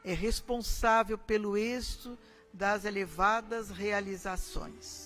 é responsável pelo êxito das elevadas realizações.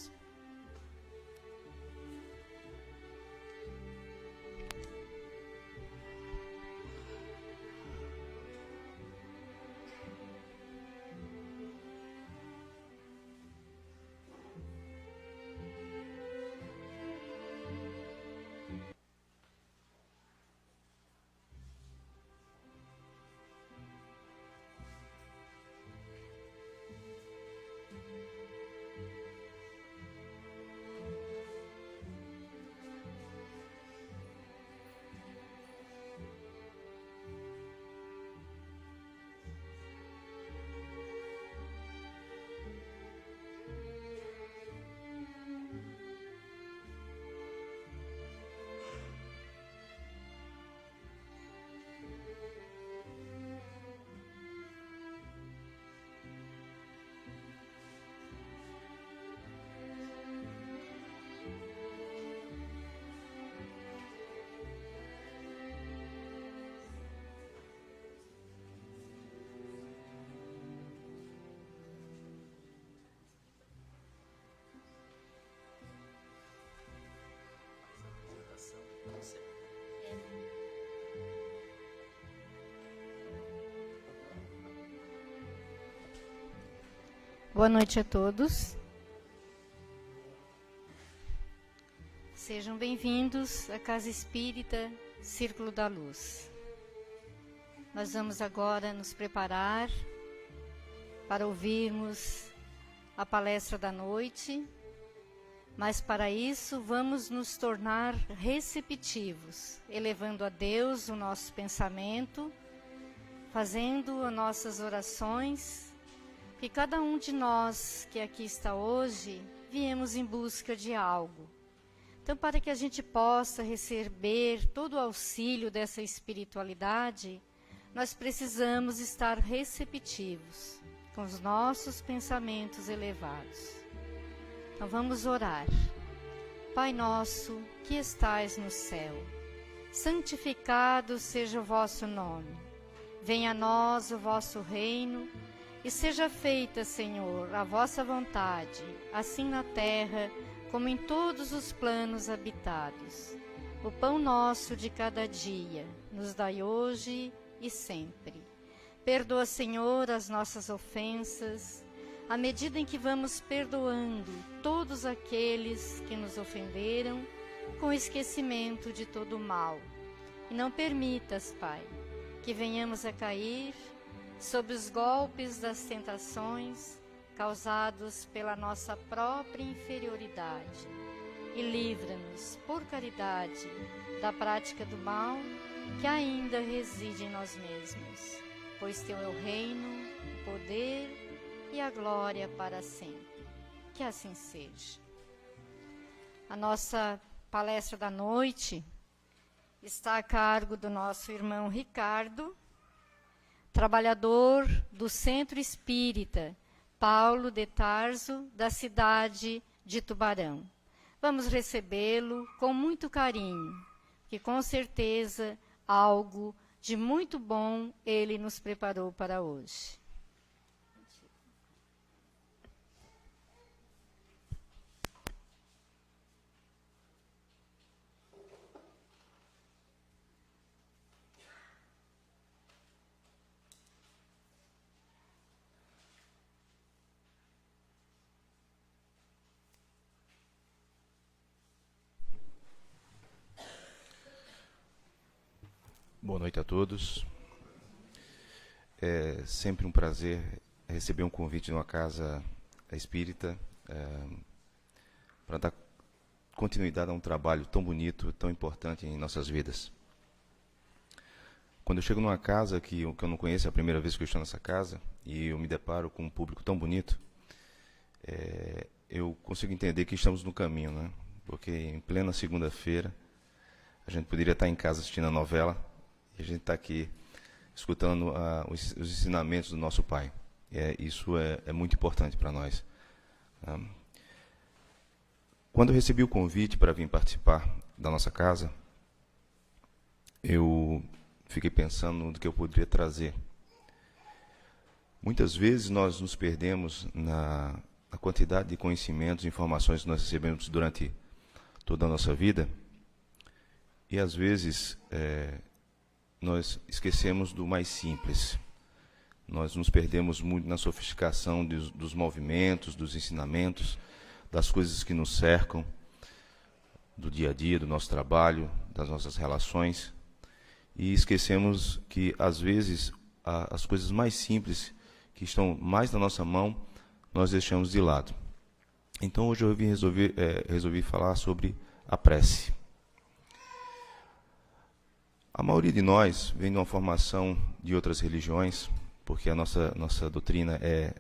Boa noite a todos. Sejam bem-vindos à Casa Espírita Círculo da Luz. Nós vamos agora nos preparar para ouvirmos a palestra da noite, mas para isso vamos nos tornar receptivos, elevando a Deus o nosso pensamento, fazendo as nossas orações, que cada um de nós que aqui está hoje, viemos em busca de algo. Então, para que a gente possa receber todo o auxílio dessa espiritualidade, nós precisamos estar receptivos, com os nossos pensamentos elevados. Então, vamos orar. Pai nosso, que estais no céu, santificado seja o vosso nome. Venha a nós o vosso reino, e seja feita, Senhor, a vossa vontade, assim na terra como em todos os planos habitados. O pão nosso de cada dia nos dai hoje e sempre. Perdoa, Senhor, as nossas ofensas, à medida em que vamos perdoando todos aqueles que nos ofenderam, com esquecimento de todo o mal. E não permitas, Pai, que venhamos a cair sob os golpes das tentações causados pela nossa própria inferioridade, e livra-nos, por caridade, da prática do mal que ainda reside em nós mesmos, pois teu é o reino, o poder e a glória para sempre. Que assim seja. A nossa palestra da noite está a cargo do nosso irmão Ricardo, trabalhador do Centro Espírita Paulo de Tarso, da cidade de Tubarão. Vamos recebê-lo com muito carinho, que com certeza algo de muito bom ele nos preparou para hoje. Boa noite a todos. É sempre um prazer receber um convite numa casa espírita para dar continuidade a um trabalho tão bonito, tão importante em nossas vidas. Quando eu chego numa casa que eu não conheço, é a primeira vez que eu estou nessa casa, e eu me deparo com um público tão bonito, eu consigo entender que estamos no caminho, né? Porque em plena segunda-feira, a gente poderia estar em casa assistindo a novela, e a gente está aqui escutando os ensinamentos do nosso Pai. Isso é muito importante para nós. Quando eu recebi o convite para vir participar da nossa casa, eu fiquei pensando no que eu poderia trazer. Muitas vezes nós nos perdemos na quantidade de conhecimentos e informações que nós recebemos durante toda a nossa vida, e às vezes nós esquecemos do mais simples. Nós nos perdemos muito na sofisticação dos movimentos, dos ensinamentos, das coisas que nos cercam, do dia a dia, do nosso trabalho, das nossas relações, e esquecemos que, às vezes, as coisas mais simples, que estão mais na nossa mão, nós deixamos de lado. Então, hoje eu resolvi falar sobre a prece. A maioria de nós vem de uma formação de outras religiões, porque a nossa doutrina é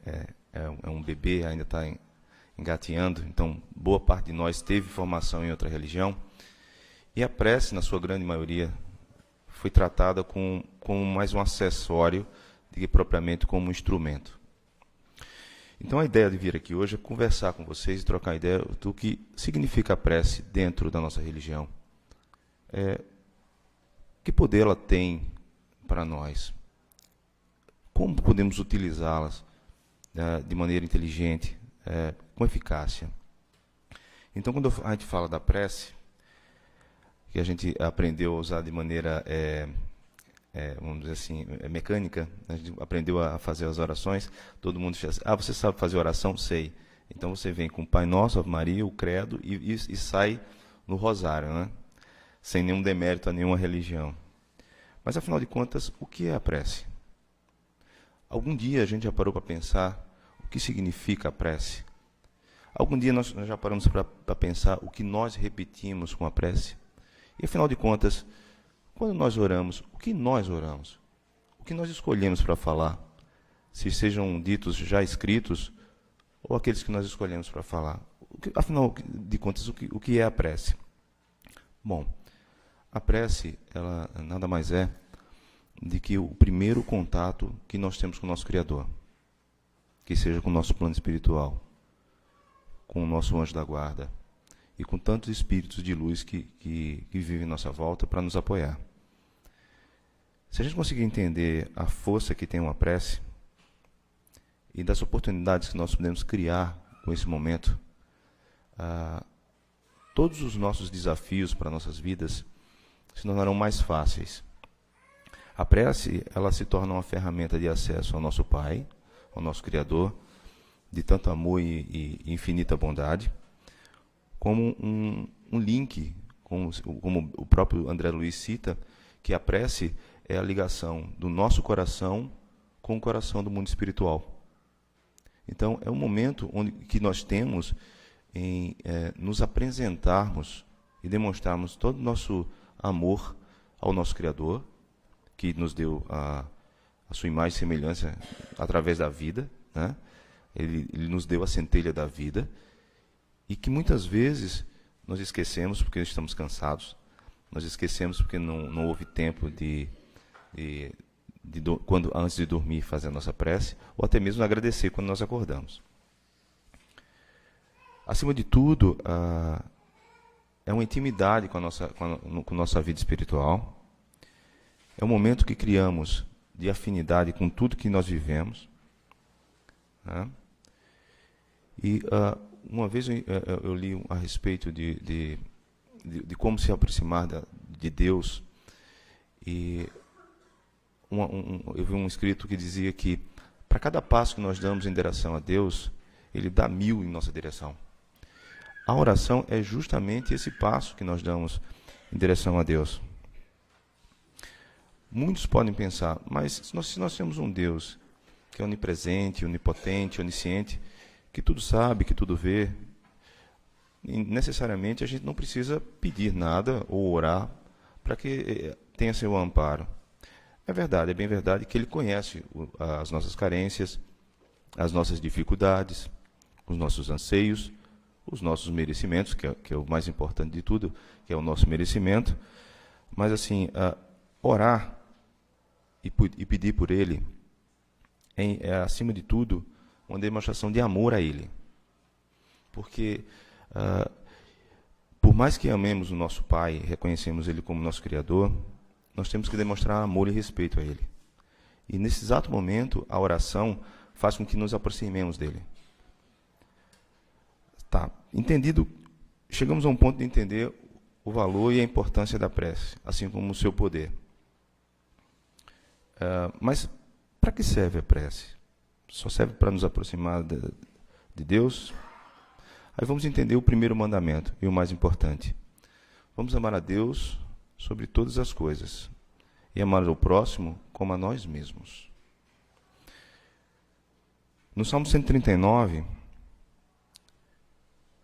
um bebê, ainda está engateando, então boa parte de nós teve formação em outra religião, e a prece, na sua grande maioria, foi tratada como mais um acessório do que propriamente como um instrumento. Então a ideia de vir aqui hoje é conversar com vocês e trocar ideia do que significa a prece dentro da nossa religião. Que poder ela tem para nós? Como podemos utilizá-las de maneira inteligente, com eficácia? Então, quando a gente fala da prece, que a gente aprendeu a usar de maneira, vamos dizer assim, mecânica, a gente aprendeu a fazer as orações, todo mundo diz assim, você sabe fazer oração? Sei. Então você vem com o Pai Nosso, Ave Maria, o Credo, e sai no rosário, né? Sem nenhum demérito a nenhuma religião. Mas, afinal de contas, o que é a prece? Algum dia a gente já parou para pensar o que significa a prece? Algum dia nós já paramos para pensar o que nós repetimos com a prece? E, afinal de contas, quando nós oramos, o que nós oramos? O que nós escolhemos para falar? Se sejam ditos já escritos, ou aqueles que nós escolhemos para falar? Afinal de contas, o que é a prece? Bom, a prece, ela nada mais é de que o primeiro contato que nós temos com o nosso Criador, que seja com o nosso plano espiritual, com o nosso anjo da guarda, e com tantos espíritos de luz que vivem em nossa volta para nos apoiar. Se a gente conseguir entender a força que tem uma prece, e das oportunidades que nós podemos criar com esse momento, todos os nossos desafios para nossas vidas se tornarão mais fáceis. A prece, ela se torna uma ferramenta de acesso ao nosso Pai, ao nosso Criador, de tanto amor e infinita bondade, como um link, como o próprio André Luiz cita, que a prece é a ligação do nosso coração com o coração do mundo espiritual. Então, é um momento que nós temos em nos apresentarmos e demonstrarmos todo o nosso amor ao nosso Criador, que nos deu a sua imagem e semelhança através da vida, né? Ele nos deu a centelha da vida, e que muitas vezes nós esquecemos porque estamos cansados, nós esquecemos porque não houve tempo antes de dormir fazer a nossa prece, ou até mesmo agradecer quando nós acordamos. Acima de tudo, é uma intimidade com a nossa vida espiritual, é um momento que criamos de afinidade com tudo que nós vivemos, né? E uma vez eu li a respeito de como se aproximar de Deus, e eu vi um escrito que dizia que para cada passo que nós damos em direção a Deus, Ele dá 1000 em nossa direção. A oração é justamente esse passo que nós damos em direção a Deus. Muitos podem pensar, mas se nós temos um Deus que é onipresente, onipotente, onisciente, que tudo sabe, que tudo vê, necessariamente a gente não precisa pedir nada ou orar para que tenha seu amparo. É verdade, é bem verdade que Ele conhece as nossas carências, as nossas dificuldades, os nossos anseios, os nossos merecimentos, que é o mais importante de tudo, que é o nosso merecimento. Mas, assim, orar e pedir por Ele é, acima de tudo, uma demonstração de amor a Ele. Porque, por mais que amemos o nosso Pai, reconhecemos Ele como nosso Criador, nós temos que demonstrar amor e respeito a Ele. E, nesse exato momento, a oração faz com que nos aproximemos dele. Tá, entendido, chegamos a um ponto de entender o valor e a importância da prece, assim como o seu poder. Mas para que serve a prece? Só serve para nos aproximar de Deus? Aí vamos entender o primeiro mandamento e o mais importante. Vamos amar a Deus sobre todas as coisas e amar ao próximo como a nós mesmos. No Salmo 139,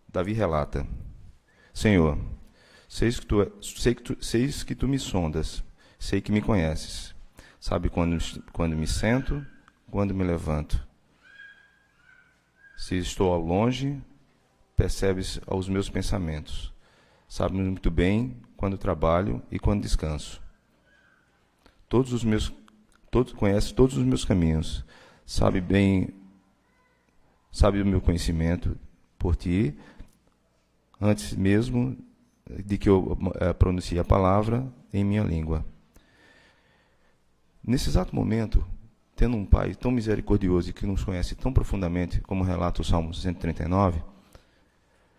Davi relata: Senhor, sei que tu me sondas, sei que me conheces. Sabe quando me sento, quando me levanto. Se estou ao longe, percebes os meus pensamentos. Sabe muito bem quando trabalho e quando descanso. Conhece todos os meus caminhos. Sabe o meu conhecimento por ti, antes mesmo de que eu pronuncie a palavra em minha língua. Nesse exato momento, tendo um Pai tão misericordioso e que nos conhece tão profundamente, como relata o Salmo 139,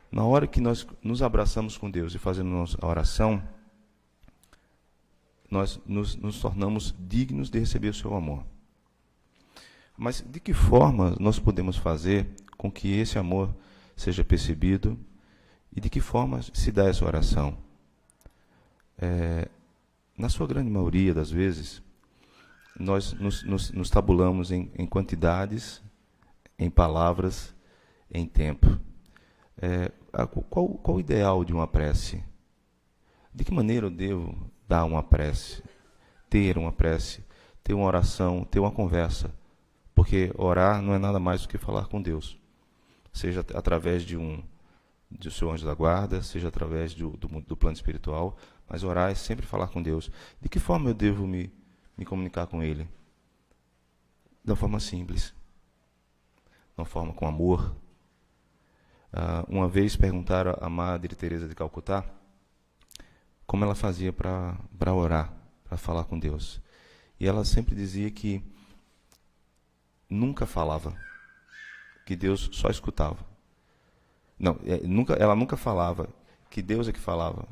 na hora que nós nos abraçamos com Deus e fazemos a oração, nós nos tornamos dignos de receber o seu amor. Mas de que forma nós podemos fazer com que esse amor seja percebido e de que forma se dá essa oração? Na sua grande maioria das vezes, nós nos tabulamos em quantidades, em palavras, em tempo. Qual o ideal de uma prece? De que maneira eu devo dar uma prece? Ter uma prece, ter uma oração, ter uma conversa. Porque orar não é nada mais do que falar com Deus. Seja através do seu anjo da guarda, seja através do plano espiritual, mas orar é sempre falar com Deus. De que forma eu devo me comunicar com Ele? De uma forma simples, de uma forma com amor. Uma vez perguntaram à Madre Teresa de Calcutá como ela fazia para orar, para falar com Deus. E ela sempre dizia que nunca falava, que Deus só escutava. Ela nunca falava, que Deus é que falava.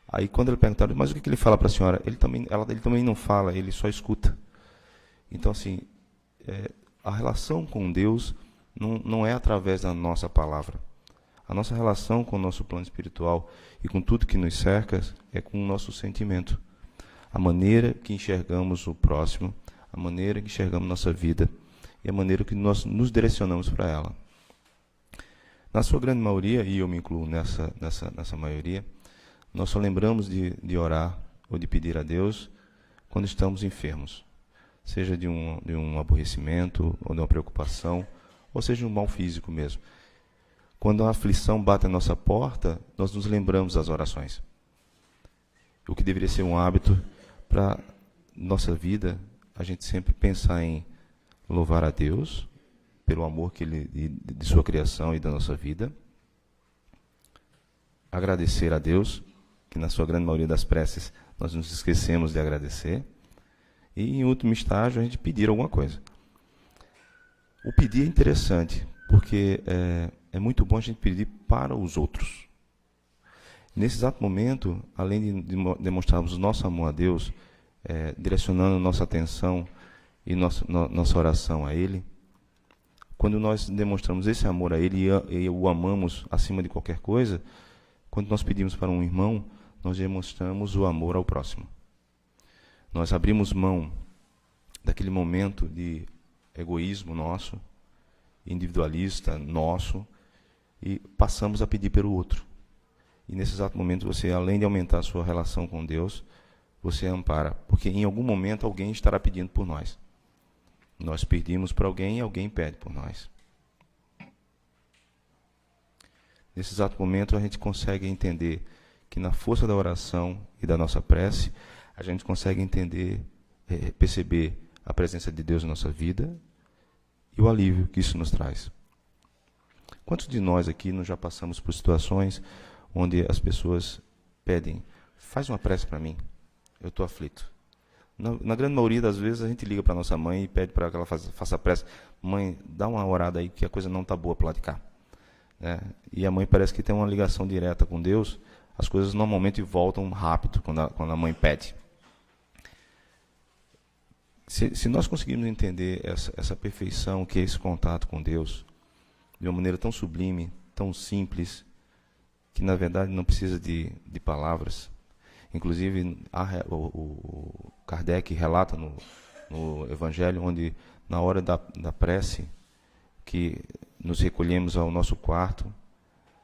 Aí quando ele perguntaram, mas o que ele fala para a senhora? Ele também não fala, ele só escuta. Então, assim, a relação com Deus não é através da nossa palavra. A nossa relação com o nosso plano espiritual e com tudo que nos cerca é com o nosso sentimento. A maneira que enxergamos o próximo, a maneira que enxergamos nossa vida e a maneira que nós nos direcionamos para ela. Na sua grande maioria, e eu me incluo nessa maioria, nós só lembramos de orar ou de pedir a Deus quando estamos enfermos, seja de um aborrecimento ou de uma preocupação, ou seja, de um mal físico mesmo. Quando a aflição bate à nossa porta, nós nos lembramos das orações. O que deveria ser um hábito para nossa vida, a gente sempre pensar em louvar a Deus pelo amor que de sua criação e da nossa vida, agradecer a Deus, que na sua grande maioria das preces nós nos esquecemos de agradecer, e em último estágio a gente pedir alguma coisa. O pedir é interessante, porque é muito bom a gente pedir para os outros. Nesse exato momento, além de demonstrarmos o nosso amor a Deus, direcionando nossa atenção e nossa oração a Ele, quando nós demonstramos esse amor a Ele e o amamos acima de qualquer coisa, quando nós pedimos para um irmão, nós demonstramos o amor ao próximo. Nós abrimos mão daquele momento de egoísmo nosso, individualista nosso, e passamos a pedir pelo outro. E nesse exato momento, você, além de aumentar a sua relação com Deus, você ampara, porque em algum momento alguém estará pedindo por nós. Nós pedimos para alguém e alguém pede por nós. Nesse exato momento, a gente consegue entender que na força da oração e da nossa prece, a gente consegue entender, perceber a presença de Deus na nossa vida e o alívio que isso nos traz. Quantos de nós aqui já passamos por situações onde as pessoas pedem, faz uma prece para mim, eu estou aflito. Na grande maioria das vezes a gente liga para nossa mãe e pede para que ela faça prece. Mãe, dá uma orada aí que a coisa não está boa para lá de cá. Né? E a mãe parece que tem uma ligação direta com Deus. As coisas normalmente voltam rápido quando a mãe pede. Se nós conseguirmos entender essa perfeição que é esse contato com Deus, de uma maneira tão sublime, tão simples, que na verdade não precisa de palavras. Inclusive, o Kardec relata no Evangelho, onde na hora da prece, que nos recolhemos ao nosso quarto,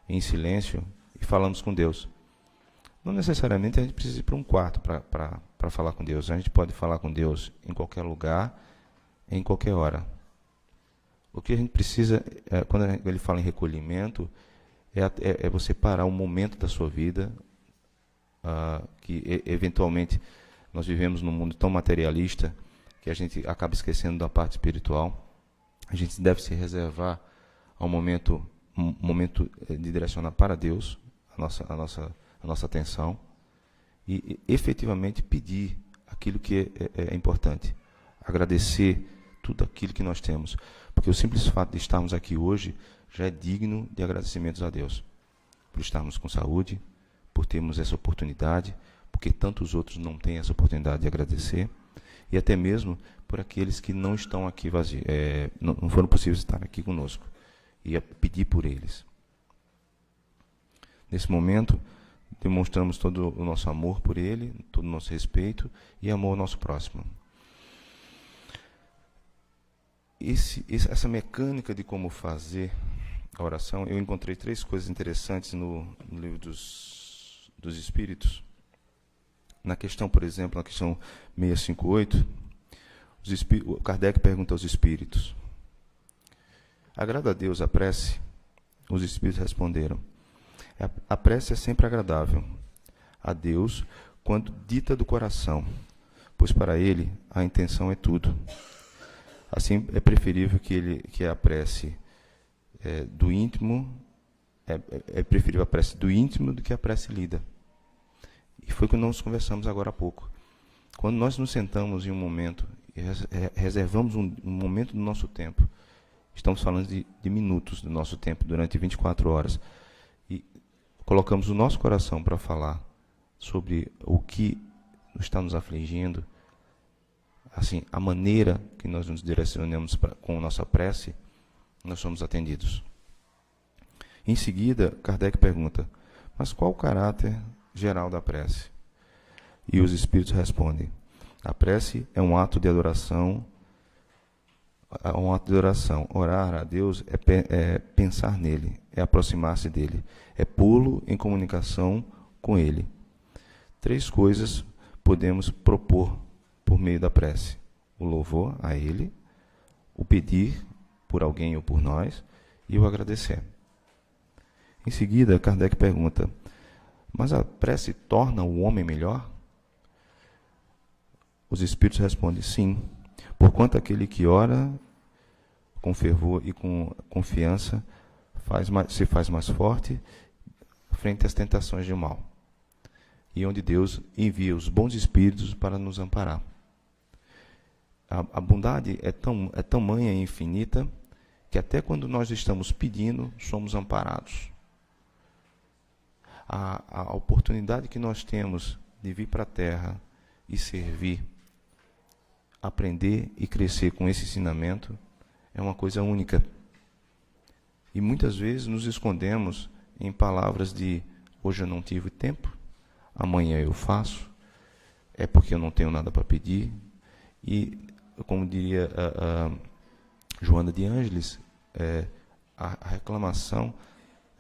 em silêncio, e falamos com Deus. Não necessariamente a gente precisa ir para um quarto para falar com Deus. A gente pode falar com Deus em qualquer lugar, em qualquer hora. O que a gente precisa, quando ele fala em recolhimento, é você parar um momento da sua vida, que eventualmente nós vivemos num mundo tão materialista que a gente acaba esquecendo da parte espiritual. A gente deve se reservar um momento de direcionar para Deus a nossa atenção e efetivamente pedir aquilo que é importante, agradecer tudo aquilo que nós temos, porque o simples fato de estarmos aqui hoje já é digno de agradecimentos a Deus, por estarmos com saúde, por termos essa oportunidade, porque tantos outros não têm essa oportunidade de agradecer, e até mesmo por aqueles que não estão aqui vazios, não foram possíveis estar aqui conosco, e a pedir por eles. Nesse momento, demonstramos todo o nosso amor por ele, todo o nosso respeito e amor ao nosso próximo. Essa mecânica de como fazer a oração, eu encontrei 3 coisas interessantes no livro dos Espíritos. Na questão, por exemplo, na questão 658, o Kardec pergunta aos Espíritos: agrada a Deus a prece? Os Espíritos responderam: a prece é sempre agradável a Deus quando dita do coração, pois para Ele a intenção é tudo. Assim, é preferível que a prece do íntimo, é preferível a prece do íntimo do que a prece lida. E foi o que nós conversamos agora há pouco. Quando nós nos sentamos em um momento, e reservamos um momento do nosso tempo, estamos falando de minutos do nosso tempo, durante 24 horas, e colocamos o nosso coração para falar sobre o que está nos afligindo, assim, a maneira que nós nos direcionamos com a nossa prece, nós somos atendidos. Em seguida, Kardec pergunta: mas qual o caráter geral da prece? E os Espíritos respondem: a prece é um ato de adoração. Orar a Deus é pensar nele, é aproximar-se dele, é pô-lo em comunicação com ele. 3 coisas podemos propor por meio da prece: o louvor a ele, o pedir por alguém ou por nós e o agradecer. Em seguida, Kardec pergunta: mas a prece torna o homem melhor? Os Espíritos respondem: sim, porquanto aquele que ora com fervor e com confiança se faz mais forte frente às tentações do mal, e onde Deus envia os bons espíritos para nos amparar. A bondade é tamanha e infinita que até quando nós estamos pedindo, somos amparados. A oportunidade que nós temos de vir para a Terra e servir, aprender e crescer com esse ensinamento é uma coisa única. E muitas vezes nos escondemos em palavras de: hoje eu não tive tempo, amanhã eu faço, é porque eu não tenho nada para pedir. E, como diria Joana de Ângeles, a reclamação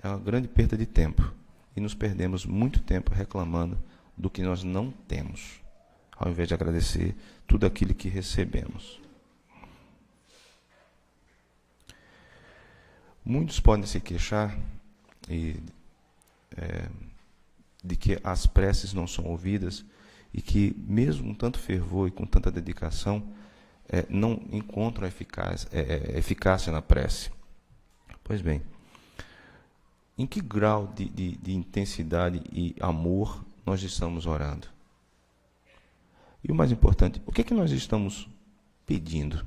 é uma grande perda de tempo. E nos perdemos muito tempo reclamando do que nós não temos, ao invés de agradecer tudo aquilo que recebemos. Muitos podem se queixar de que as preces não são ouvidas e que, mesmo com tanto fervor e com tanta dedicação, não encontram eficácia na prece. Pois bem, em que grau de intensidade e amor nós estamos orando? E o mais importante, o que é que nós estamos pedindo?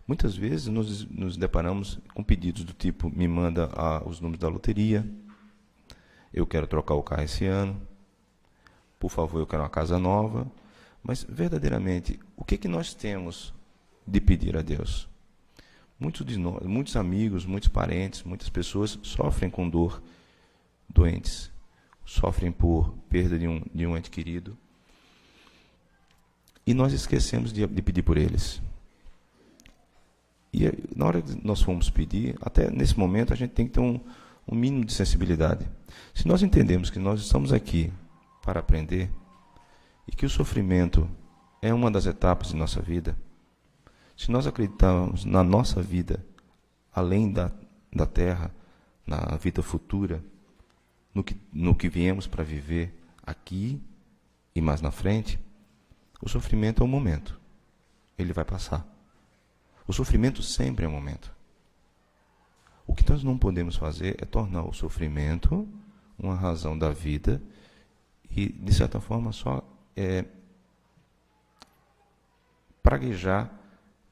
Muitas vezes nos deparamos com pedidos do tipo: me manda os números da loteria, eu quero trocar o carro esse ano, por favor, eu quero uma casa nova. Mas, verdadeiramente, o que é que nós temos de pedir a Deus? Muitos amigos, muitos parentes, muitas pessoas sofrem com dor, doentes, sofrem por perda de um ente querido. E nós esquecemos de pedir por eles. E na hora que nós formos pedir, até nesse momento, a gente tem que ter um mínimo de sensibilidade. Se nós entendemos que nós estamos aqui para aprender, e que o sofrimento é uma das etapas de nossa vida, se nós acreditamos na nossa vida, além da terra, na vida futura, no que viemos para viver aqui e mais na frente, o sofrimento é um momento. Ele vai passar. O sofrimento sempre é um momento. O que nós não podemos fazer é tornar o sofrimento uma razão da vida e, de certa forma, só praguejar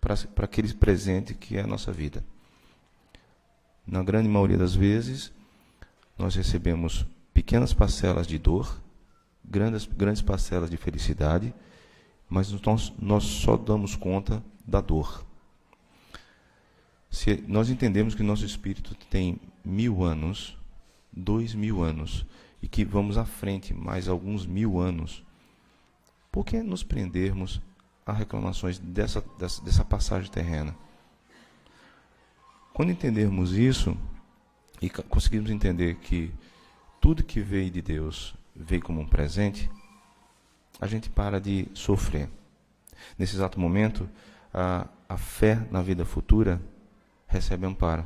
para aquele presente que é a nossa vida. Na grande maioria das vezes, nós recebemos pequenas parcelas de dor, grandes parcelas de felicidade, mas nós só damos conta da dor. Se nós entendemos que nosso espírito tem 1000 anos, 2000 anos, e que vamos à frente mais alguns 1000 anos, por que nos prendermos a reclamações dessa passagem terrena? Quando entendermos isso, e conseguirmos entender que tudo que veio de Deus veio como um presente, a gente para de sofrer. Nesse exato momento, a fé na vida futura recebe amparo.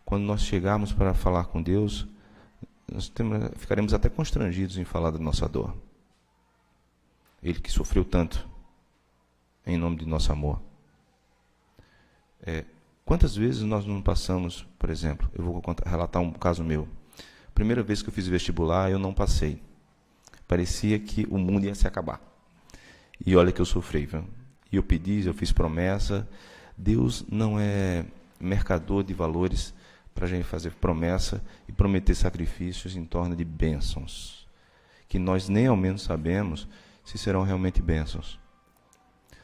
Quando nós chegarmos para falar com Deus, ficaremos até constrangidos em falar da nossa dor. Ele que sofreu tanto em nome de nosso amor. Quantas vezes nós não passamos, por exemplo, eu vou relatar um caso meu. Primeira vez que eu fiz vestibular, eu não passei. Parecia que o mundo ia se acabar. E olha que eu sofri, viu? E eu pedi, eu fiz promessa. Deus não é mercador de valores para a gente fazer promessa e prometer sacrifícios em torno de bênçãos, que nós nem ao menos sabemos se serão realmente bênçãos.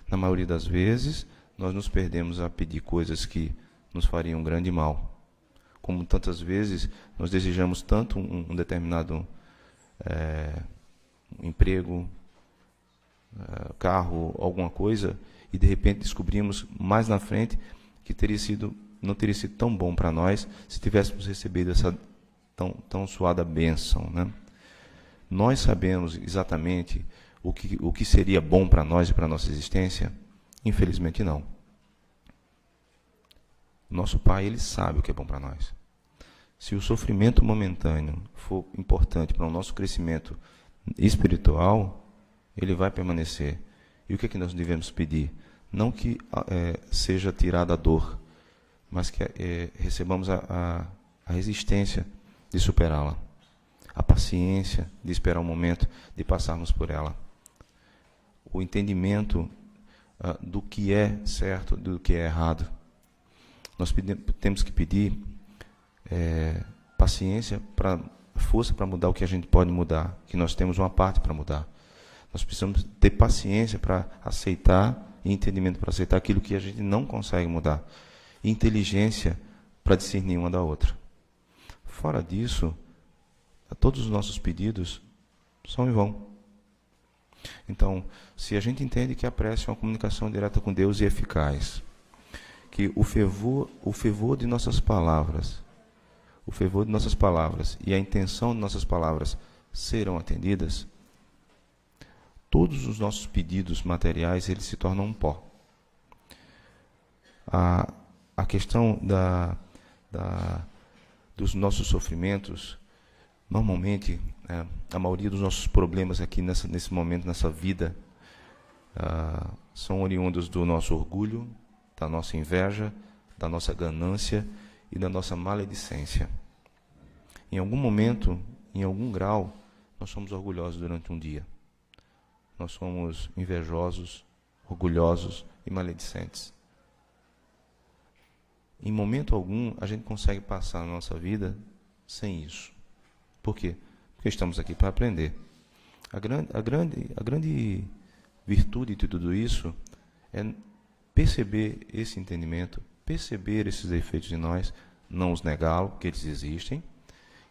Na maioria das vezes, nós nos perdemos a pedir coisas que nos fariam um grande mal. Como tantas vezes nós desejamos tanto um determinado emprego, carro, alguma coisa, e de repente descobrimos mais na frente que não teria sido tão bom para nós se tivéssemos recebido essa tão suada bênção, né? Nós sabemos exatamente o que seria bom para nós e para a nossa existência? Infelizmente não. Nosso Pai, Ele sabe o que é bom para nós. Se o sofrimento momentâneo for importante para o nosso crescimento espiritual, ele vai permanecer. E o que é que nós devemos pedir? Não que seja tirada a dor, mas que recebamos a resistência de superá-la, a paciência de esperar o momento de passarmos por ela, o entendimento do que é certo, do que é errado. Nós temos que pedir paciência, força para mudar o que a gente pode mudar, que nós temos uma parte para mudar. Nós precisamos ter paciência para aceitar e entendimento para aceitar aquilo que a gente não consegue mudar. E inteligência para discernir uma da outra. Fora disso, todos os nossos pedidos são em vão. Então, se a gente entende que a prece é uma comunicação direta com Deus e eficaz, que o fervor de nossas palavras, e a intenção de nossas palavras serão atendidas, todos os nossos pedidos materiais, eles se tornam um pó. A questão dos nossos sofrimentos, normalmente, a maioria dos nossos problemas aqui nesse momento, nessa vida, são oriundos do nosso orgulho, da nossa inveja, da nossa ganância e da nossa maledicência. Em algum momento, em algum grau, nós somos orgulhosos durante um dia. nós somos invejosos, orgulhosos e maledicentes. Em momento algum, a gente consegue passar a nossa vida sem isso. Por quê? Porque estamos aqui para aprender. A grande virtude de tudo isso é perceber esse entendimento, perceber esses defeitos em nós, não os negá-los, porque eles existem,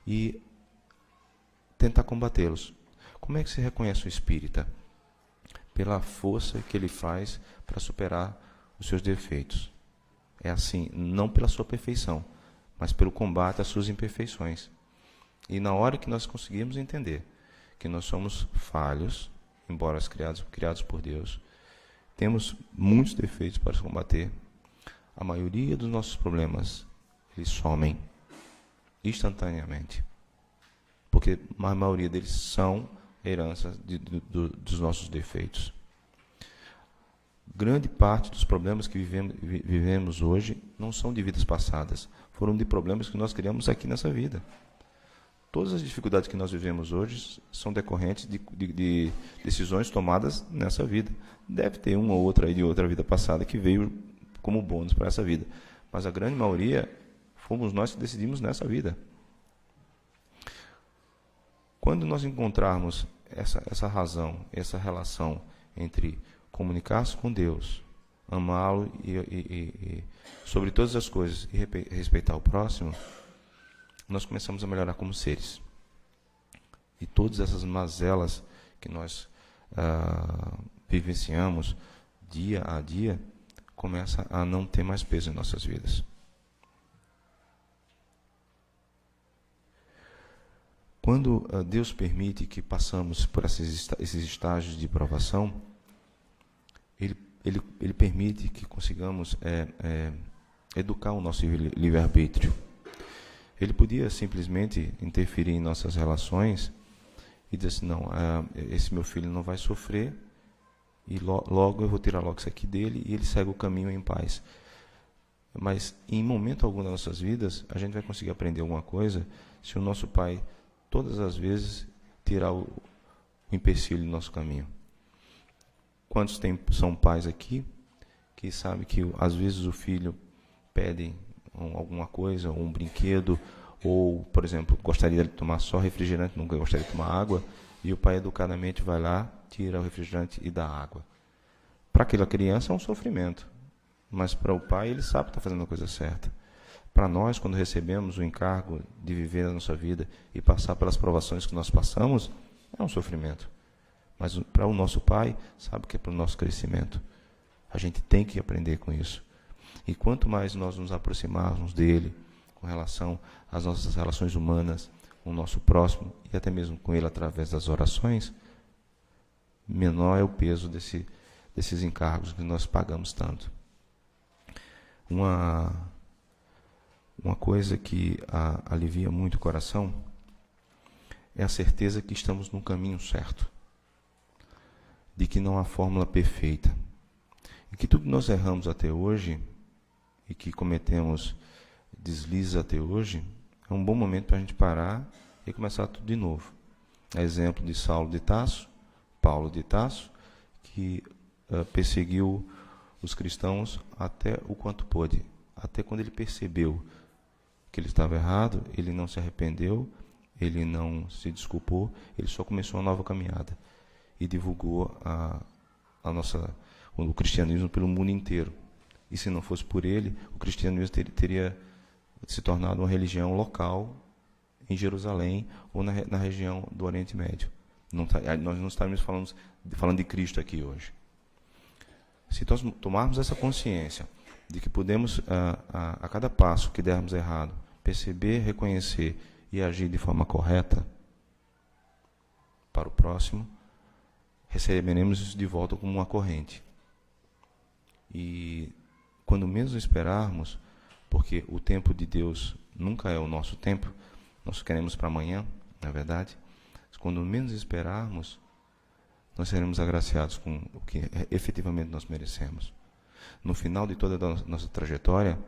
e tentar combatê-los. Como é que se reconhece o espírita? Pela força que ele faz para superar os seus defeitos. É assim, não pela sua perfeição, mas pelo combate às suas imperfeições. E na hora que nós conseguirmos entender que nós somos falhos, embora criados por Deus, temos muitos defeitos para combater, a maioria dos nossos problemas, eles somem instantaneamente. Porque a maioria deles são herança dos nossos defeitos. Grande parte dos problemas que vivemos hoje não são de vidas passadas, foram de problemas que nós criamos aqui nessa vida. Todas as dificuldades que nós vivemos hoje são decorrentes de decisões tomadas nessa vida. Deve ter uma ou outra aí de outra vida passada que veio como bônus para essa vida, mas a grande maioria fomos nós que decidimos nessa vida. Quando nós encontrarmos essa razão, essa relação entre comunicar-se com Deus, amá-lo e sobre todas as coisas e respeitar o próximo, nós começamos a melhorar como seres. E todas essas mazelas que nós vivenciamos dia a dia começa a não ter mais peso em nossas vidas. Quando Deus permite que passamos por esses estágios de provação, Ele permite que consigamos educar o nosso livre-arbítrio. Ele podia simplesmente interferir em nossas relações e dizer assim, não, esse meu filho não vai sofrer e logo eu vou tirar logo isso aqui dele e ele segue o caminho em paz. Mas em momento algum das nossas vidas, a gente vai conseguir aprender alguma coisa se o nosso pai, todas as vezes, tirar o empecilho do nosso caminho. Quantos são pais aqui que sabem que às vezes o filho pede alguma coisa, um brinquedo, ou, por exemplo, gostaria de tomar só refrigerante, nunca gostaria de tomar água, e o pai educadamente vai lá, tira o refrigerante e dá água. Para aquela criança é um sofrimento, mas para o pai ele sabe que está fazendo a coisa certa. Para nós, quando recebemos o encargo de viver a nossa vida e passar pelas provações que nós passamos, é um sofrimento. Mas para o nosso pai, sabe que é para o nosso crescimento. A gente tem que aprender com isso. E quanto mais nós nos aproximarmos dele, com relação às nossas relações humanas, com o nosso próximo, e até mesmo com ele através das orações, menor é o peso desses encargos que nós pagamos tanto. Uma coisa que alivia muito o coração é a certeza que estamos no caminho certo, de que não há fórmula perfeita, e que tudo que nós erramos até hoje, e que cometemos deslizes até hoje, é um bom momento para a gente parar e começar tudo de novo. É exemplo de Saulo de Tarso, Paulo de Tarso, que perseguiu os cristãos até o quanto pôde, até quando ele percebeu que ele estava errado, ele não se arrependeu, ele não se desculpou, ele só começou uma nova caminhada e divulgou o cristianismo pelo mundo inteiro. E se não fosse por ele, o cristianismo teria se tornado uma religião local em Jerusalém ou na região do Oriente Médio. Nós não estamos falando de Cristo aqui hoje. Se nós tomarmos essa consciência de que podemos, a cada passo que dermos errado, perceber, reconhecer e agir de forma correta para o próximo, receberemos isso de volta como uma corrente. E quando menos esperarmos, porque o tempo de Deus nunca é o nosso tempo, nós queremos para amanhã, na verdade, quando menos esperarmos, nós seremos agraciados com o que efetivamente nós merecemos. No final de toda a nossa trajetória,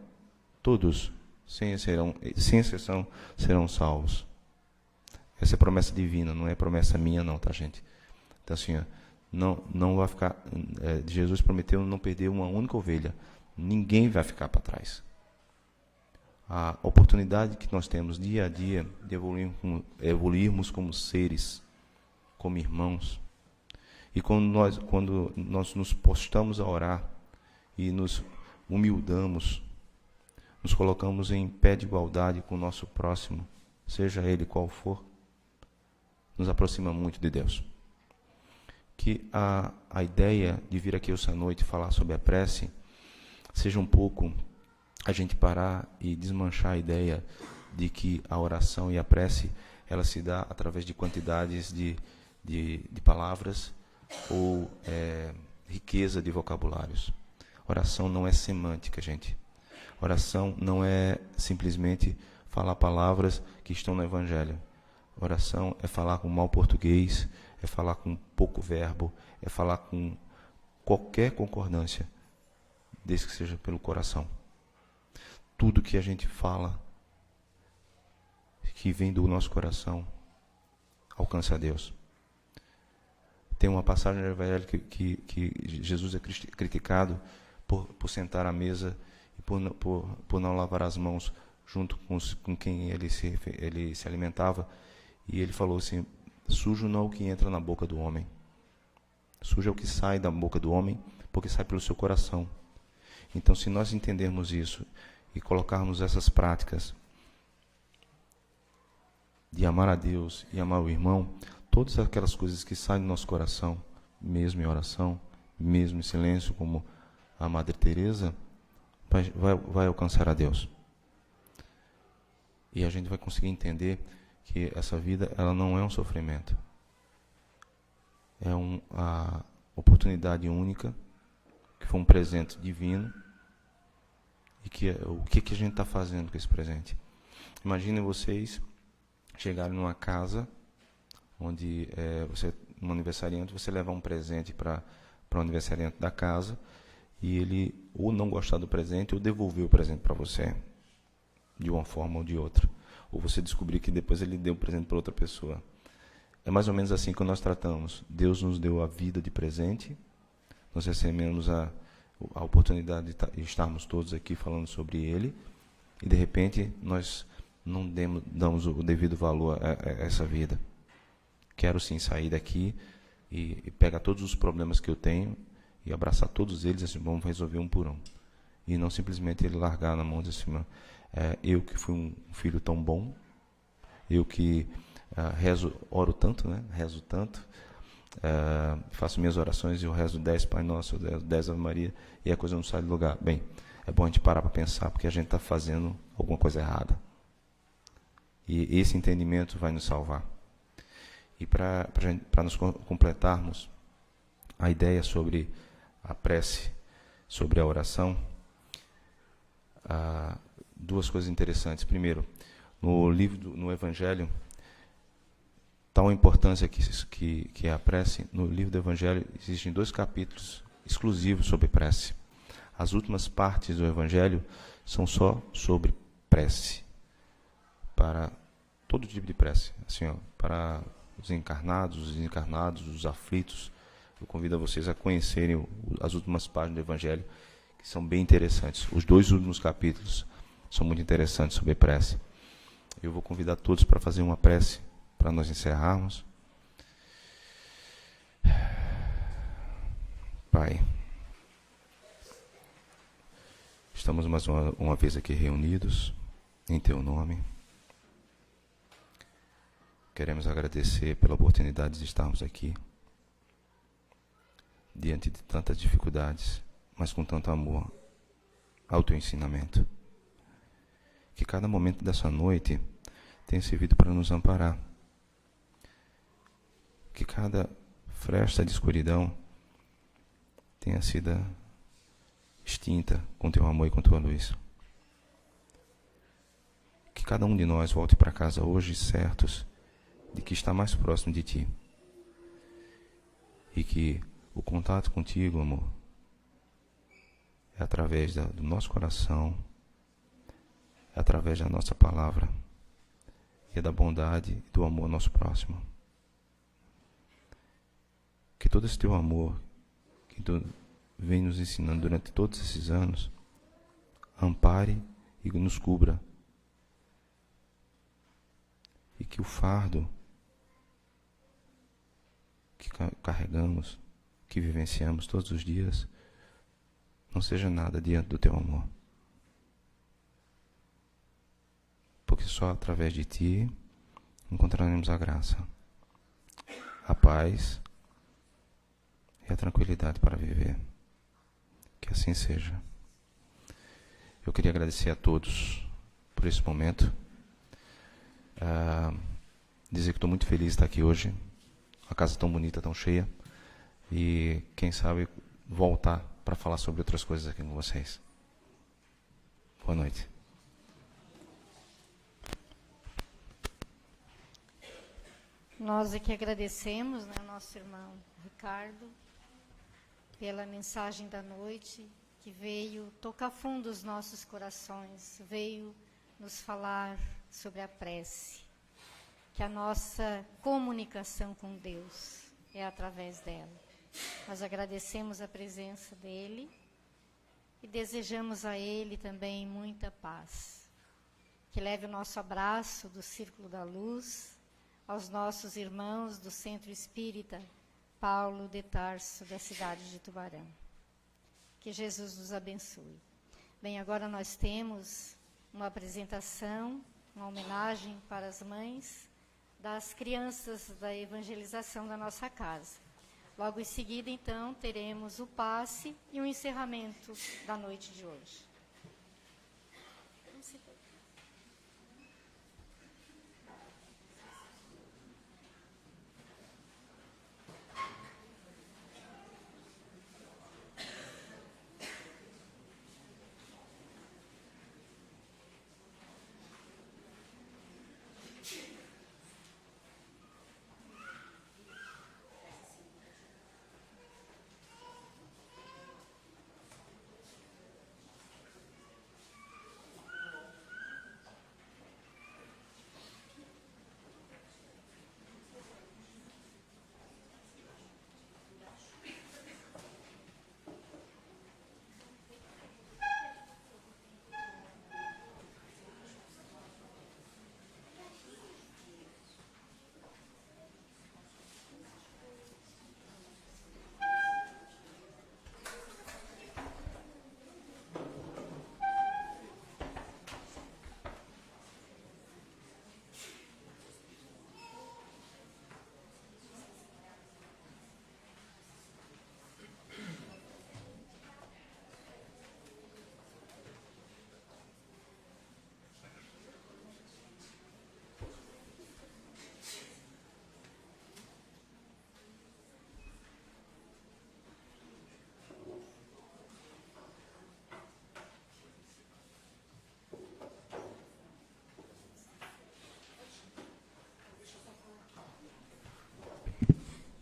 todos, sem exceção, serão salvos. Essa é promessa divina, não é promessa minha não, tá, gente? Então, assim, não vai ficar. Jesus prometeu não perder uma única ovelha. Ninguém vai ficar para trás. A oportunidade que nós temos dia a dia de evoluirmos como seres, como irmãos. E quando nós nos postamos a orar e nos humildamos, nos colocamos em pé de igualdade com o nosso próximo, seja ele qual for, nos aproxima muito de Deus. Que a ideia de vir aqui essa noite falar sobre a prece seja um pouco a gente parar e desmanchar a ideia de que a oração e a prece ela se dá através de quantidades de palavras ou riqueza de vocabulários. Oração não é semântica, gente. Oração não é simplesmente falar palavras que estão no Evangelho. Oração é falar com mau português, é falar com pouco verbo, é falar com qualquer concordância, desde que seja pelo coração. Tudo que a gente fala, que vem do nosso coração, alcança a Deus. Tem uma passagem no Evangelho que Jesus é criticado por sentar à mesa e por não lavar as mãos junto com quem ele se alimentava. E ele falou assim, sujo não é o que entra na boca do homem. Sujo é o que sai da boca do homem, porque sai pelo seu coração. Então, se nós entendermos isso e colocarmos essas práticas de amar a Deus e amar o irmão, todas aquelas coisas que saem do nosso coração, mesmo em oração, mesmo em silêncio, como a Madre Teresa, vai alcançar a Deus. E a gente vai conseguir entender que essa vida ela não é um sofrimento. É a oportunidade única, que foi um presente divino, e o que a gente está fazendo com esse presente. Imaginem vocês chegarem numa casa onde um aniversariante, você levar um presente para o aniversariante da casa e ele ou não gostar do presente ou devolver o presente para você, de uma forma ou de outra. Ou você descobrir que depois ele deu o presente para outra pessoa. É mais ou menos assim que nós tratamos. Deus nos deu a vida de presente, nós recebemos a oportunidade de estarmos todos aqui falando sobre Ele, e de repente nós não damos o devido valor a essa vida. Quero sim sair daqui e pegar todos os problemas que eu tenho e abraçar todos eles, assim, vamos resolver um por um. E não simplesmente ele largar na mão de cima. Eu que fui um filho tão bom, eu que oro tanto, né? Rezo tanto, faço minhas orações e eu rezo 10 Pai Nosso, 10 Ave Maria, e a coisa não sai do lugar. Bem, é bom a gente parar para pensar, porque a gente está fazendo alguma coisa errada. E esse entendimento vai nos salvar. E para nos completarmos a ideia sobre a prece, sobre a oração, duas coisas interessantes. Primeiro, no Evangelho, tal importância que é a prece, no livro do Evangelho existem 2 capítulos exclusivos sobre prece. As últimas partes do Evangelho são só sobre prece, para todo tipo de prece, assim, para os encarnados, os desencarnados, os aflitos. Eu convido a vocês a conhecerem as últimas páginas do Evangelho, que são bem interessantes. Os 2 últimos capítulos são muito interessantes sobre prece. Eu vou convidar todos para fazer uma prece, para nós encerrarmos. Pai, estamos mais uma vez aqui reunidos em Teu nome. Queremos agradecer pela oportunidade de estarmos aqui, diante de tantas dificuldades, mas com tanto amor ao Teu ensinamento. Que cada momento dessa noite tenha servido para nos amparar. Que cada fresta de escuridão tenha sido extinta com Teu amor e com Tua luz. Que cada um de nós volte para casa hoje certos de que está mais próximo de Ti. E que o contato contigo, amor, é através do nosso coração, é através da nossa palavra, e é da bondade e do amor ao nosso próximo. que todo esse teu amor, que tu vem nos ensinando durante todos esses anos, ampare e nos cubra. E que o fardo que carregamos, que vivenciamos todos os dias, não seja nada diante do teu amor. Porque só através de ti encontraremos a graça, a paz e a tranquilidade para viver. Que assim seja. Eu queria agradecer a todos por esse momento. Dizer que estou muito feliz de estar aqui hoje. A casa tão bonita, tão cheia. E quem sabe voltar para falar sobre outras coisas aqui com vocês. Boa noite. Nós aqui agradecemos, né, nosso irmão Ricardo, pela mensagem da noite, que veio tocar fundo os nossos corações, veio nos falar sobre a prece, que a nossa comunicação com Deus é através dela. Nós agradecemos a presença dele e desejamos a ele também muita paz. Que leve o nosso abraço do Círculo da Luz aos nossos irmãos do Centro Espírita Paulo de Tarso, da cidade de Tubarão. Que Jesus nos abençoe. Bem, agora nós temos uma apresentação, uma homenagem para as mães das crianças da evangelização da nossa casa. Logo em seguida, então, teremos o passe e o encerramento da noite de hoje.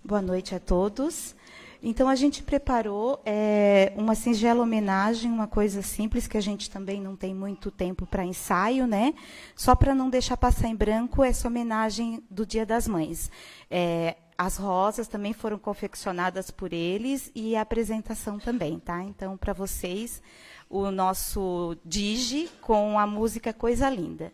Boa noite a todos. Então, a gente preparou uma singela homenagem, uma coisa simples, que a gente também não tem muito tempo para ensaio, né? Só para não deixar passar em branco essa homenagem do Dia das Mães. As rosas também foram confeccionadas por eles e a apresentação também, tá? Então, para vocês, o nosso Digi com a música Coisa Linda.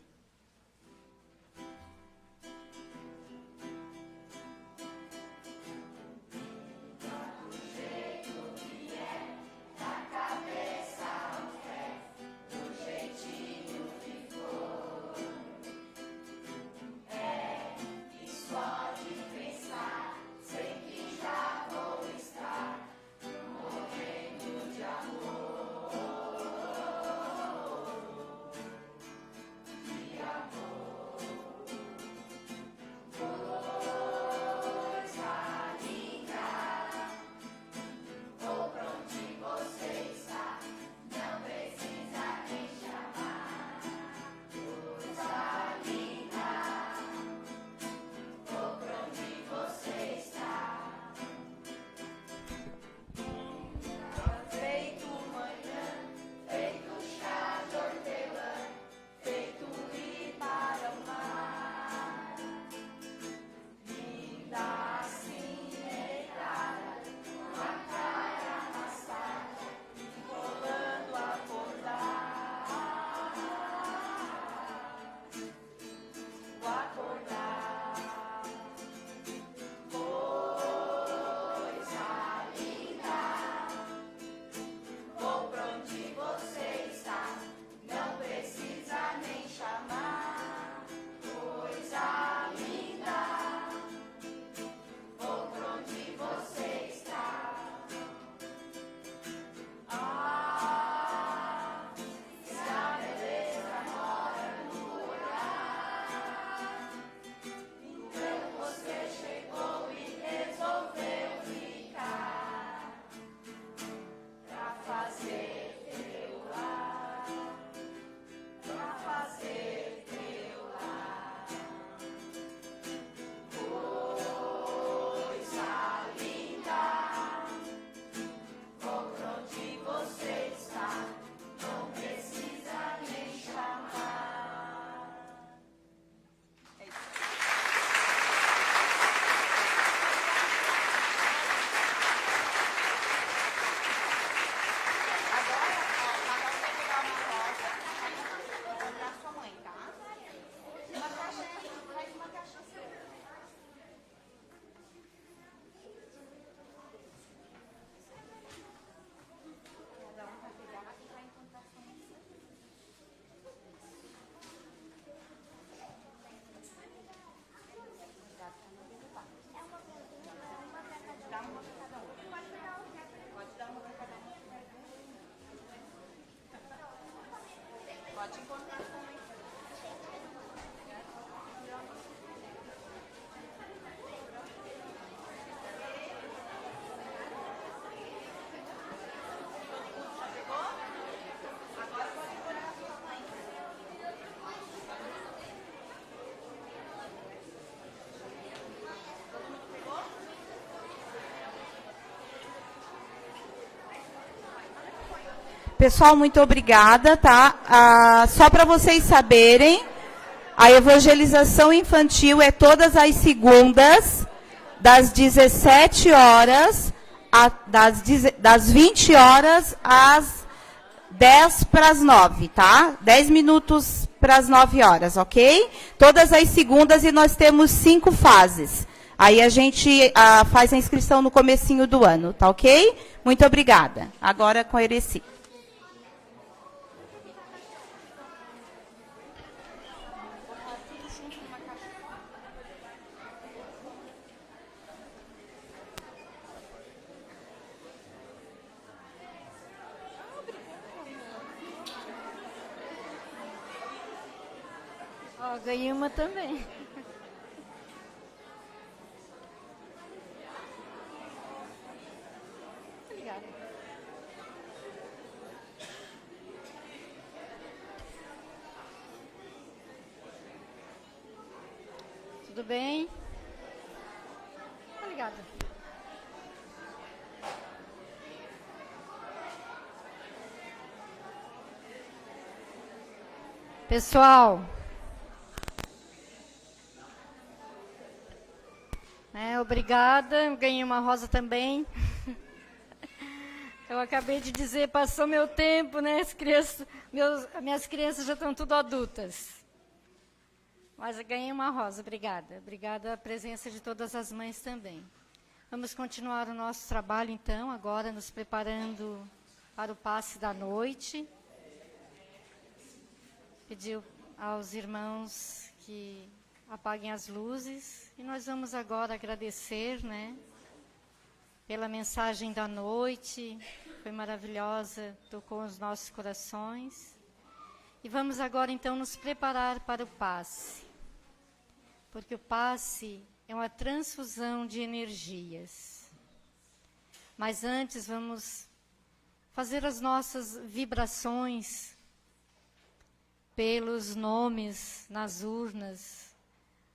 Pessoal, muito obrigada, tá? Só para vocês saberem, a evangelização infantil é todas as segundas, das 17 horas, das 20 horas às 10 para as 9, tá? 10 minutos para as 9 horas, ok? Todas as segundas e nós temos 5 fases. Aí a gente faz a inscrição no comecinho do ano, tá ok? Muito obrigada. Agora com a Ereci. Ó, ganhei uma também. Obrigada. Tudo bem? Obrigada. Pessoal, obrigada, ganhei uma rosa também. Eu acabei de dizer, passou meu tempo, né? Minhas crianças já estão tudo adultas. Mas eu ganhei uma rosa, obrigada. Obrigada a presença de todas as mães também. Vamos continuar o nosso trabalho, então, agora nos preparando para o passe da noite. Pedir aos irmãos que apaguem as luzes. E nós vamos agora agradecer, né, pela mensagem da noite. Foi maravilhosa, tocou os nossos corações. E vamos agora, então, nos preparar para o passe. Porque o passe é uma transfusão de energias. Mas antes vamos fazer as nossas vibrações pelos nomes nas urnas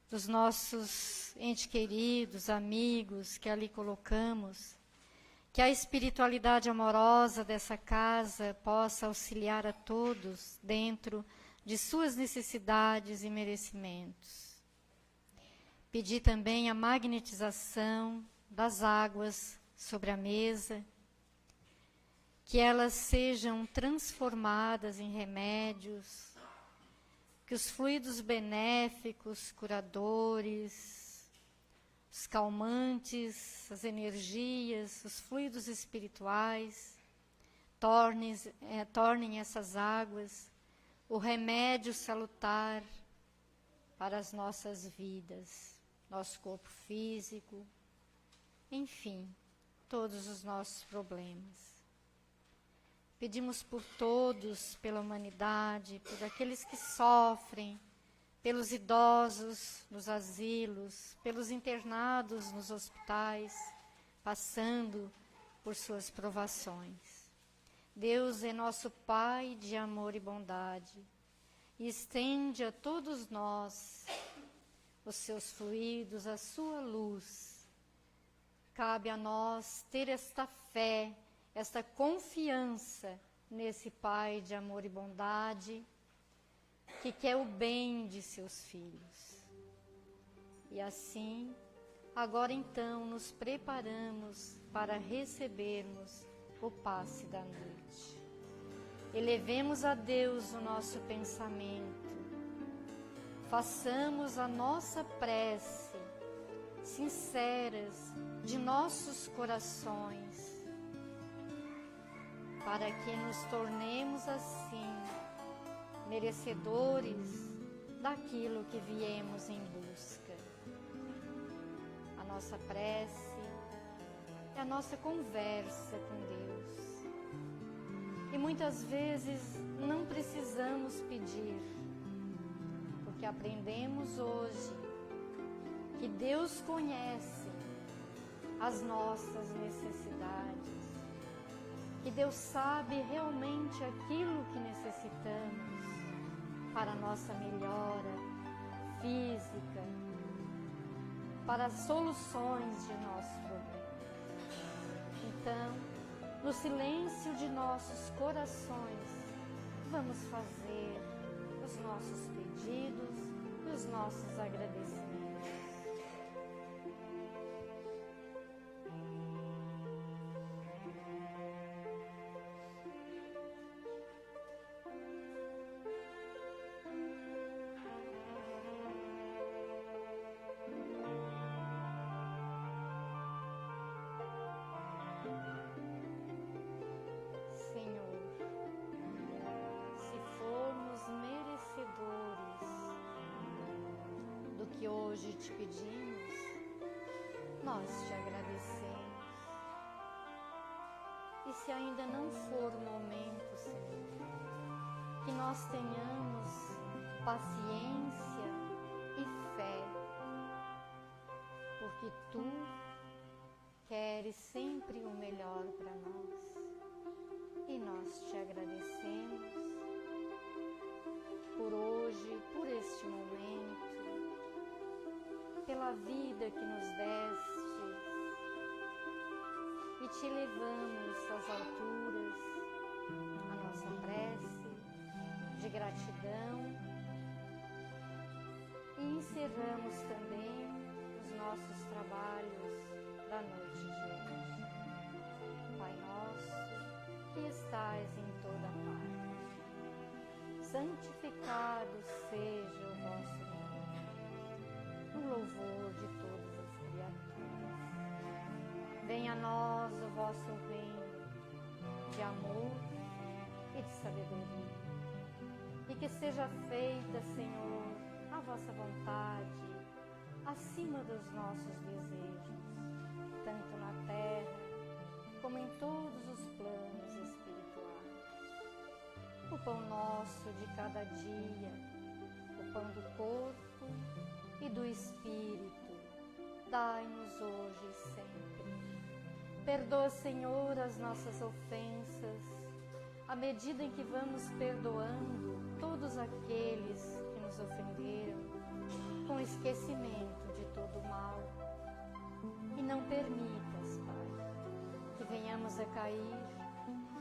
dos nossos entes queridos, amigos que ali colocamos, que a espiritualidade amorosa dessa casa possa auxiliar a todos dentro de suas necessidades e merecimentos. Pedir também a magnetização das águas sobre a mesa, que elas sejam transformadas em remédios, que os fluidos benéficos, curadores, os calmantes, as energias, os fluidos espirituais, tornem essas águas o remédio salutar para as nossas vidas, nosso corpo físico, enfim, todos os nossos problemas. Pedimos por todos, pela humanidade, por aqueles que sofrem, pelos idosos nos asilos, pelos internados nos hospitais, passando por suas provações. Deus é nosso Pai de amor e bondade, e estende a todos nós os seus fluidos, a sua luz. Cabe a nós ter esta fé, esta confiança nesse Pai de amor e bondade, que quer o bem de seus filhos. E assim, agora então, nos preparamos para recebermos o passe da noite. Elevemos a Deus o nosso pensamento, façamos a nossa prece, sinceras, de nossos corações, para que nos tornemos assim, merecedores daquilo que viemos em busca. A nossa prece é a nossa conversa com Deus. E muitas vezes não precisamos pedir, porque aprendemos hoje que Deus conhece as nossas necessidades, que Deus sabe realmente aquilo que necessitamos para a nossa melhora física, para as soluções de nossos problemas. Então, no silêncio de nossos corações, vamos fazer os nossos pedidos e os nossos agradecimentos. Que hoje te pedimos, nós te agradecemos. E se ainda não for o momento, Senhor, que nós tenhamos paciência e fé, porque Tu queres sempre o melhor para nós. E nós te agradecemos por hoje, por este momento, pela vida que nos deste, e te levamos às alturas a nossa prece de gratidão e encerramos também os nossos trabalhos da noite de hoje. Pai nosso, que estais em toda parte, santificado seja o vosso nome, no louvor de todas as criaturas. Venha a nós o vosso reino de amor e de sabedoria. E que seja feita, Senhor, a vossa vontade, acima dos nossos desejos, tanto na terra como em todos os planos espirituais. O pão nosso de cada dia, o pão do corpo e do Espírito, dai-nos hoje e sempre. Perdoa, Senhor, as nossas ofensas, à medida em que vamos perdoando todos aqueles que nos ofenderam, com esquecimento de todo o mal. E não permitas, Pai, que venhamos a cair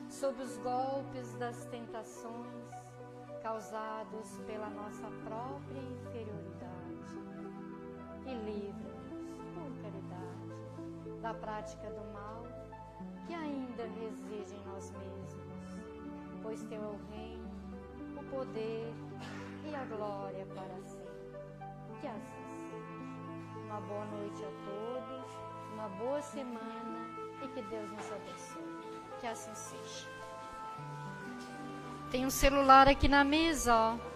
sob os golpes das tentações causados pela nossa própria inferioridade. E livra-nos, por caridade, da prática do mal que ainda reside em nós mesmos, pois Teu é o reino, o poder e a glória para sempre. Que assim seja. Uma boa noite a todos, uma boa semana e que Deus nos abençoe. Que assim seja. Tem um celular aqui na mesa, ó.